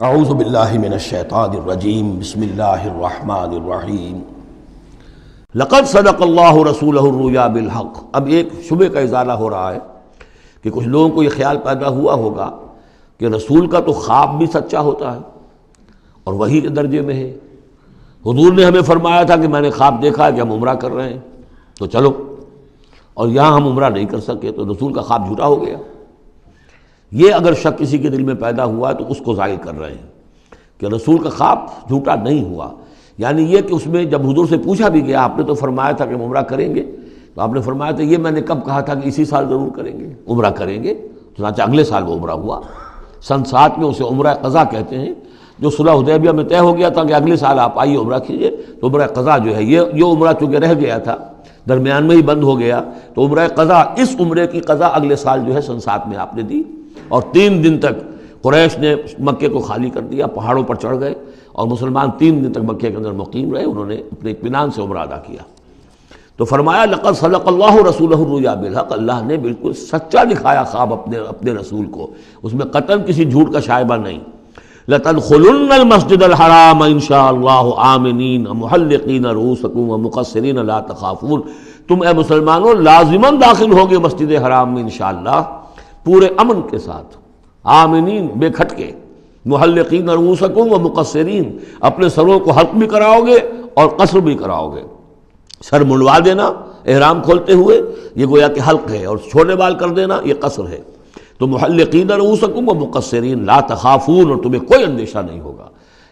اعوذ باللہ من الشیطان الرجیم بسم اللہ الرحمن الرحیم لقد صدق اللہ رسولہ الرؤیا بالحق۔ اب ایک شبہ کا ازالہ ہو رہا ہے کہ کچھ لوگوں کو یہ خیال پیدا ہوا ہوگا کہ رسول کا تو خواب بھی سچا ہوتا ہے اور وحی کے درجے میں ہے۔ حضور نے ہمیں فرمایا تھا کہ میں نے خواب دیکھا ہے کہ ہم عمرہ کر رہے ہیں تو چلو، اور یہاں ہم عمرہ نہیں کر سکے تو رسول کا خواب جھوٹا ہو گیا۔ یہ اگر شک کسی کے دل میں پیدا ہوا تو اس کو ظاہر کر رہے ہیں کہ رسول کا خواب جھوٹا نہیں ہوا، یعنی یہ کہ اس میں جب حضور سے پوچھا بھی گیا آپ نے تو فرمایا تھا کہ ہم عمرہ کریں گے، تو آپ نے فرمایا تھا یہ میں نے کب کہا تھا کہ اسی سال ضرور کریں گے، عمرہ کریں گے، چنانچہ اگلے سال وہ عمرہ ہوا۔ سن 7 میں اسے عمرہ قضا کہتے ہیں، جو صلح حدیبیہ میں طے ہو گیا تھا کہ اگلے سال آپ آئیے عمرہ کیجئے، تو عمرہ قضا جو ہے یہ عمرہ چونکہ رہ گیا تھا درمیان میں ہی بند ہو گیا، تو عمرہ قضا، اس عمرے کی قضا اگلے سال جو ہے سن 7 میں آپ نے دی، اور 3 دن تک قریش نے مکے کو خالی کر دیا، پہاڑوں پر چڑھ گئے اور مسلمان 3 دن تک مکے کے اندر مقیم رہے، انہوں نے اپنے اطمینان سے عمرہ ادا کیا۔ تو فرمایا لقد صدق اللہ رسولہ الرؤیا بالحق، اللہ نے بالکل سچا دکھایا خواب اپنے رسول کو، اس میں قطعاً کسی جھوٹ کا شائبہ نہیں۔ لَتَدْخُلُنَّ الْمَسْجِدَ الْحَرَامَ إِنْ شَاءَ اللَّهُ آمِنِينَ مُحَلِّقِينَ رُؤُوسَكُمْ وَمُقَصِّرِينَ لَا تَخَافُونَ، تم اے مسلمانوں لازماً داخل ہوگے مسجد حرام میں انشاءاللہ پورے امن کے ساتھ، آمنین بے کھٹ کے، محلقین رؤوسکم و مقصرین، اپنے سروں کو حلق بھی کراؤ گے اور قصر بھی کراؤ گے۔ سر منڈوا دینا احرام کھولتے ہوئے یہ گویا کہ حلق ہے، اور چھوٹے بال کر دینا یہ قصر ہے۔ تو محلقین رؤوسکم و مقصرین لا تخافون، اور تمہیں کوئی اندیشہ نہیں ہوگا،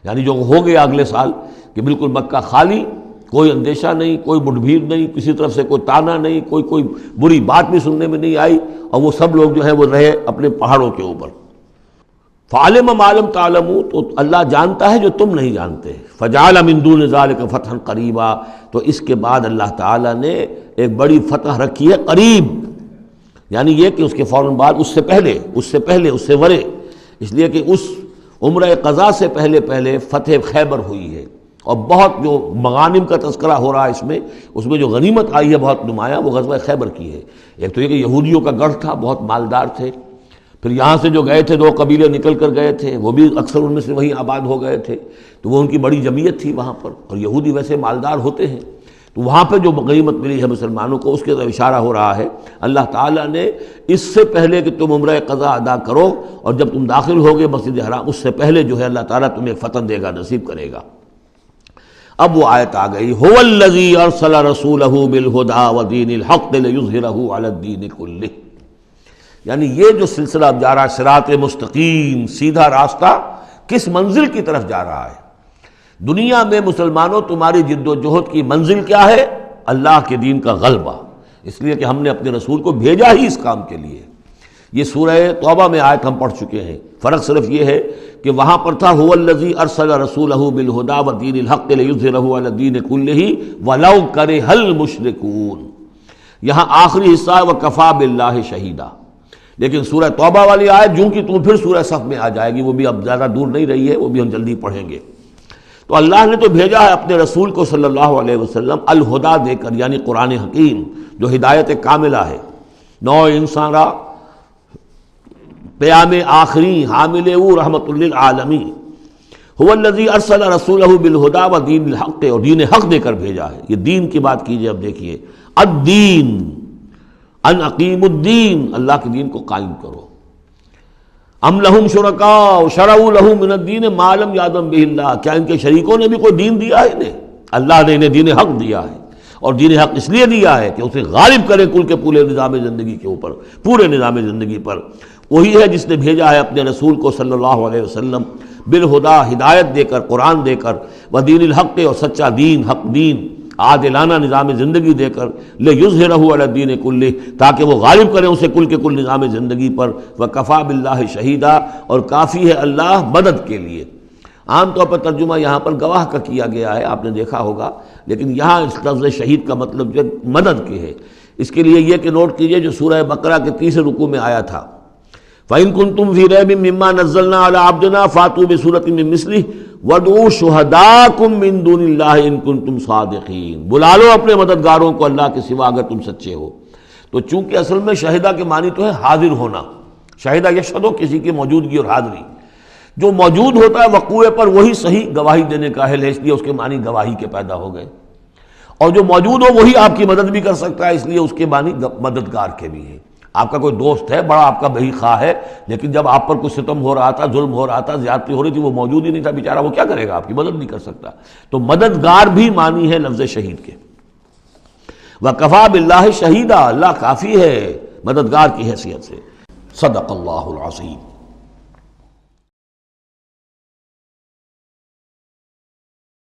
یعنی جو ہو گیا اگلے سال کہ بالکل مکہ خالی، کوئی اندیشہ نہیں، کوئی مڈ بھیڑ نہیں، کسی طرف سے کوئی تانا نہیں، کوئی بری بات بھی سننے میں نہیں آئی، اور وہ سب لوگ جو ہیں وہ رہے اپنے پہاڑوں کے اوپر۔ فعلم ما لم تعلموا، تو اللہ جانتا ہے جو تم نہیں جانتے۔ فجعل من دون ذلك فتحا قریبا، تو اس کے بعد اللہ تعالیٰ نے ایک بڑی فتح رکھی ہے قریب، یعنی یہ کہ اس کے فوراً بعد اس سے پہلے ورے، اس لیے کہ اس عمرہ قضا سے پہلے فتح خیبر ہوئی ہے، اور بہت جو مغانم کا تذکرہ ہو رہا ہے اس میں جو غنیمت آئی ہے بہت نمایاں، وہ غزوہ خیبر کی ہے۔ ایک تو یہ کہ یہودیوں کا گڑھ تھا، بہت مالدار تھے، پھر یہاں سے جو گئے تھے 2 قبیلے نکل کر گئے تھے، وہ بھی اکثر ان میں سے وہیں آباد ہو گئے تھے، تو وہ ان کی بڑی جمعیت تھی وہاں پر، اور یہودی ویسے مالدار ہوتے ہیں، تو وہاں پہ جو غنیمت ملی ہے مسلمانوں کو اس کے طرف اشارہ ہو رہا ہے۔ اللہ تعالیٰ نے اس سے پہلے کہ تم عمرہ قضا ادا کرو اور جب تم داخل ہوگے مسجد حرام، اس سے پہلے جو ہے اللہ تعالیٰ تمہیں فتح دے گا، نصیب کرے گا۔ اب وہ آیت آ گئی، هو الذی ارسل رسولہ بالہدی ودین الحق لیظہرہ علی الدین کلہ، یعنی یہ جو سلسلہ اب جا رہا ہے، صراط مستقیم، سیدھا راستہ کس منزل کی طرف جا رہا ہے؟ دنیا میں مسلمانوں تمہاری جد و جہد کی منزل کیا ہے؟ اللہ کے دین کا غلبہ، اس لیے کہ ہم نے اپنے رسول کو بھیجا ہی اس کام کے لیے۔ یہ سورہ توبہ میں آیت ہم پڑھ چکے ہیں، فرق صرف یہ ہے کہ وہاں پر تھا هو الذی ارسل رسولہ بالہدی ودین الحق لیظہرہ علی الدین کلہ ولو کرہ المشرکون، یہاں آخری حصہ ہے وکفی باللہ شہیدا، لیکن سورہ توبہ والی آیت جوں کی توں پھر سورہ صف میں آ جائے گی، وہ بھی اب زیادہ دور نہیں رہی ہے، وہ بھی ہم جلدی پڑھیں گے۔ تو اللہ نے تو بھیجا ہے اپنے رسول کو صلی اللہ علیہ وسلم الہدا دے کر، یعنی قرآن حکیم جو ہدایت کاملہ ہے، نو انسان را پیام آخری حامل او رحمت للعالمین، هو الذی ارسل رسولہ بالہدی ودین الحق، اور دین حق دے کر بھیجا ہے۔ یہ دین کی بات کیجئے، اب دیکھیے الدین، ان اقیم الدین، اللہ کے دین کو قائم کرو۔ ام لہم شرکاء شرعوا لہم من الدین ما لم یأذن بہ اللہ، کیا ان کے شریکوں نے بھی کوئی دین دیا ہے انہیں؟ اللہ نے انہیں دین حق دیا ہے، اور دین حق اس لیے دیا ہے کہ اسے غالب کرے کل کے پورے نظام زندگی کے اوپر، پورے نظام زندگی پر۔ وہی ہے جس نے بھیجا ہے اپنے رسول کو صلی اللہ علیہ وسلم بالہدا، ہدایت دے کر، قرآن دے کر، ودین الحق، اور سچا دین، حق دین، عادلانہ نظام زندگی دے کر، لیظہرہ علی الدین کلہ، تاکہ وہ غالب کریں اسے کل کے کل نظام زندگی پر، وکفی باللہ شہیدا، اور کافی ہے اللہ مدد کے لیے۔ عام طور پر ترجمہ یہاں پر گواہ کا کیا گیا ہے، آپ نے دیکھا ہوگا، لیکن یہاں اس لفظ شہید کا مطلب جو مدد کے ہے۔ اس کے لیے یہ کہ نوٹ کیجئے جو سورہ بقرہ کے 30 رکوع میں آیا تھا، فَإِن كُنتُمْ فِي رَيْبٍ مِّمَّا نَزَّلْنَا عَلَىٰ عَبْدِنَا فَأْتُوا بِسُورَةٍ مِّن مِّثْلِهِ وَادْعُوا شُهَدَاءَكُم مِّن دُونِ اللَّهِ إِن كُنتُمْ صَادِقِينَ، بلا لو اپنے مددگاروں کو اللہ کے سوا اگر تم سچے ہو۔ تو چونکہ اصل میں شہیدہ کے معنی تو ہے حاضر ہونا، شہیدہ یشہد، کسی کی موجودگی اور حاضری، جو موجود ہوتا ہے وقوع پر وہی صحیح گواہی دینے کا اہل ہے، اس لیے اس کے معنی گواہی کے پیدا ہو گئے، اور جو موجود ہو وہی آپ کی مدد بھی کر سکتا ہے، اس لیے اس کے معنی مددگار کے بھی ہیں۔ آپ کا کوئی دوست ہے، بڑا آپ کا بہی خواہ ہے، لیکن جب آپ پر کوئی ستم ہو رہا تھا، ظلم ہو رہا تھا، زیادتی ہو رہی تھی، وہ موجود ہی نہیں تھا بیچارہ، وہ کیا کرے گا؟ آپ کی مدد نہیں کر سکتا۔ تو مددگار بھی معنی ہے لفظ شہید کے۔ وَكَفَى بِاللَّهِ شَهِيدًا، اللہ کافی ہے مددگار کی حیثیت سے۔ صدق اللہ العظیم۔